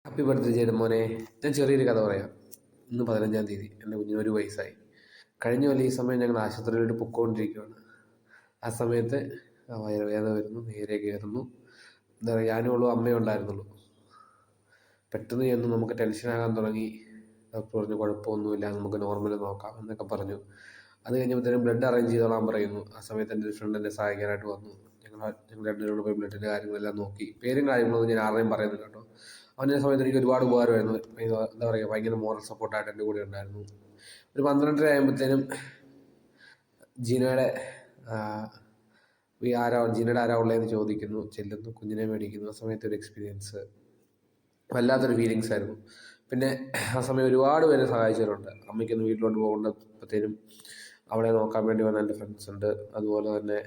Happy birthday ചെയ്ത മോനെ. ഞാൻ ചെറിയൊരു കഥ പറയാം. ഇന്ന് 15-ാം തീയതി എൻ്റെ കുഞ്ഞിന് 1 വയസ്സായി. കഴിഞ്ഞ കൊല്ലം ഈ സമയം ഞങ്ങൾ ആശുപത്രിയിലോട്ട് പൊയ്ക്കൊണ്ടിരിക്കുകയാണ്. ആ സമയത്ത് വയറുവേദന വരുന്നു, നേരെ കയറുന്നു. എന്താ പറയുക, ഞാനും ഉള്ളൂ, അമ്മയും ഉണ്ടായിരുന്നുള്ളൂ. പെട്ടെന്ന് ചെന്ന് നമുക്ക് ടെൻഷനാകാൻ തുടങ്ങി. ഡോക്ടർ പറഞ്ഞു കുഴപ്പമൊന്നുമില്ല, നമുക്ക് നോർമൽ നോക്കാം എന്നൊക്കെ പറഞ്ഞു. അത് കഴിഞ്ഞപ്പോഴത്തേനും ബ്ലഡ് അറേഞ്ച് ചെയ്തോളാൻ പറയുന്നു. ആ സമയത്ത് എൻ്റെ ഒരു ഫ്രണ്ട് എന്നെ സഹായിക്കാനായിട്ട് വന്നു. ഞങ്ങൾ രണ്ടുപേരോട് പോയി ബ്ലഡിൻ്റെ കാര്യങ്ങളെല്ലാം നോക്കി. പേരും കാര്യങ്ങളൊന്നും ഞാൻ ആരുടെയും പറയുന്നില്ല കേട്ടോ. അവൻ്റെ സമയത്ത് എനിക്ക് ഒരുപാട് ഉപകാരമായിരുന്നു. എന്താ പറയുക, ഭയങ്കര മോറൽ സപ്പോർട്ടായിട്ട് എൻ്റെ കൂടെ ഉണ്ടായിരുന്നു. ഒരു 12:30 ആകുമ്പോഴത്തേനും ജീനയുടെ ആരാ ഉള്ളതെന്ന് ചോദിക്കുന്നു. ചെല്ലുന്നു, കുഞ്ഞിനെ മേടിക്കുന്നു. ആ സമയത്ത് ഒരു എക്സ്പീരിയൻസ് വല്ലാത്തൊരു ഫീലിങ്സ് ആയിരുന്നു. പിന്നെ ആ സമയം ഒരുപാട് പേരെ സഹായിച്ചവരുണ്ട്. അമ്മയ്ക്കൊന്ന് വീട്ടിലോട്ട് പോകേണ്ടപ്പോഴത്തേനും അവളെ നോക്കാൻ വേണ്ടി വന്ന എൻ്റെ ഫ്രണ്ട്സ് ഉണ്ട്. അതുപോലെ തന്നെ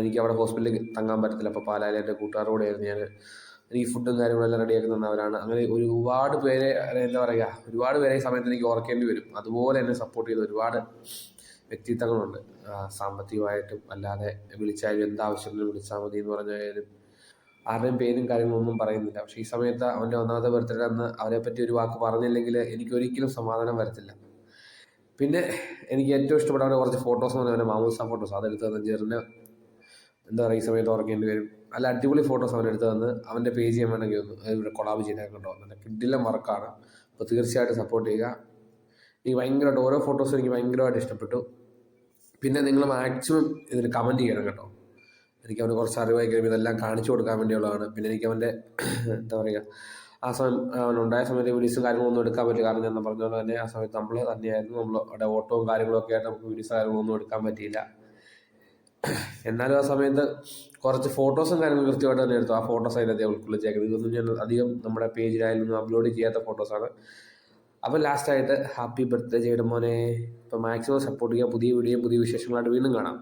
എനിക്ക് അവിടെ ഹോസ്പിറ്റലിൽ തങ്ങാൻ പറ്റത്തില്ല. അപ്പോൾ പാലായിലെ എൻ്റെ കൂട്ടുകാരുടെ കൂടെയായിരുന്നു ഞാൻ. എനിക്ക് ഫുഡും കാര്യങ്ങളെല്ലാം റെഡിയാക്കി തന്നവരാണ്. അങ്ങനെ ഒരുപാട് പേരെ, എന്താ പറയുക, ഒരുപാട് പേരെ ഈ സമയത്ത് എനിക്ക് ഓർക്കേണ്ടി വരും. അതുപോലെ എന്നെ സപ്പോർട്ട് ചെയ്ത ഒരുപാട് വ്യക്തിത്വങ്ങളുണ്ട്. സാമ്പത്തികമായിട്ടും അല്ലാതെ വിളിച്ചാലും എന്താവശ്യത്തിനും വിളിച്ചാൽ മതി എന്ന് പറഞ്ഞാലും ആരുടെയും പേരും കാര്യങ്ങളൊന്നും പറയുന്നില്ല. പക്ഷേ ഈ സമയത്ത് അവൻ്റെ 1ാമത്തെ ബർത്ത്ഡേ അന്ന് അവരെപ്പറ്റി ഒരു വാക്ക് പറഞ്ഞില്ലെങ്കിൽ എനിക്കൊരിക്കലും സമാധാനം വരത്തില്ല. പിന്നെ എനിക്ക് ഏറ്റവും ഇഷ്ടപ്പെട്ട അവൻ്റെ കുറച്ച് ഫോട്ടോസ് എന്ന് പറഞ്ഞാൽ അവൻ്റെ മാമൂസ ഫോട്ടോസ്. അതെടുത്ത് തന്ന ജെറിന് എന്താ പറയുക, ഈ സമയത്ത് ഓർക്കേണ്ടി വരും. നല്ല അടിപൊളി ഫോട്ടോസ് അവനെടുത്ത് തന്ന് അവൻ്റെ പേജ് ചെയ്യാൻ വേണമെങ്കിൽ ഒന്ന് ഇവിടെ കൊളാബ് ചെയ്തേക്കുന്നുണ്ടോ. നല്ല കിഡിലൻ വർക്കാണ്. അപ്പോൾ തീർച്ചയായിട്ടും സപ്പോർട്ട് ചെയ്യുക. എനിക്ക് ഭയങ്കരമായിട്ട് ഓരോ ഫോട്ടോസും എനിക്ക് ഭയങ്കരമായിട്ട് ഇഷ്ടപ്പെട്ടു. പിന്നെ നിങ്ങൾ മാക്സിമം ഇതിൽ കമൻറ്റ് ചെയ്യണം കേട്ടോ. എനിക്ക് അവന് കുറച്ച് അറിവായി കഴിയുമ്പോൾ ഇതെല്ലാം കാണിച്ചു കൊടുക്കാൻ വേണ്ടിയുള്ളതാണ്. പിന്നെ എനിക്ക് അവൻ്റെ എന്താ പറയുക, ആ സമയം അവനുണ്ടായ സമയത്ത് വീഡിയോസും കാര്യങ്ങളൊന്നും എടുക്കാൻ പറ്റില്ല. കാരണം ഞാൻ പറഞ്ഞതുപോലെ തന്നെ ആ സമയത്ത് നമ്മൾ തന്നെയായിരുന്നു. നമ്മൾ അവിടെ ഓട്ടവും കാര്യങ്ങളൊക്കെ ആയിട്ട് നമുക്ക് വീഡിയോസ് കാര്യങ്ങളൊന്നും എടുക്കാൻ പറ്റിയില്ല. എന്നാലും ആ സമയത്ത് കുറച്ച് ഫോട്ടോസും കാര്യങ്ങളും കൃത്യമായിട്ട് തന്നെ എടുത്തു. ആ ഫോട്ടോസ് അതിനകത്ത് ഉൾക്കൊള്ളിച്ചേക്കുന്നത്. ഇതൊന്നും ഞാൻ അധികം നമ്മുടെ പേജിലായാലും അപ്ലോഡ് ചെയ്യാത്ത ഫോട്ടോസാണ്. അപ്പോൾ ലാസ്റ്റായിട്ട് ഹാപ്പി ബർത്ത്ഡേ ചെയ്യണം മോനെ. ഇപ്പോൾ മാക്സിമം സപ്പോർട്ട് ചെയ്യുക. പുതിയ വീഡിയോയും പുതിയ വിശേഷങ്ങളായിട്ട് വീണ്ടും കാണാം.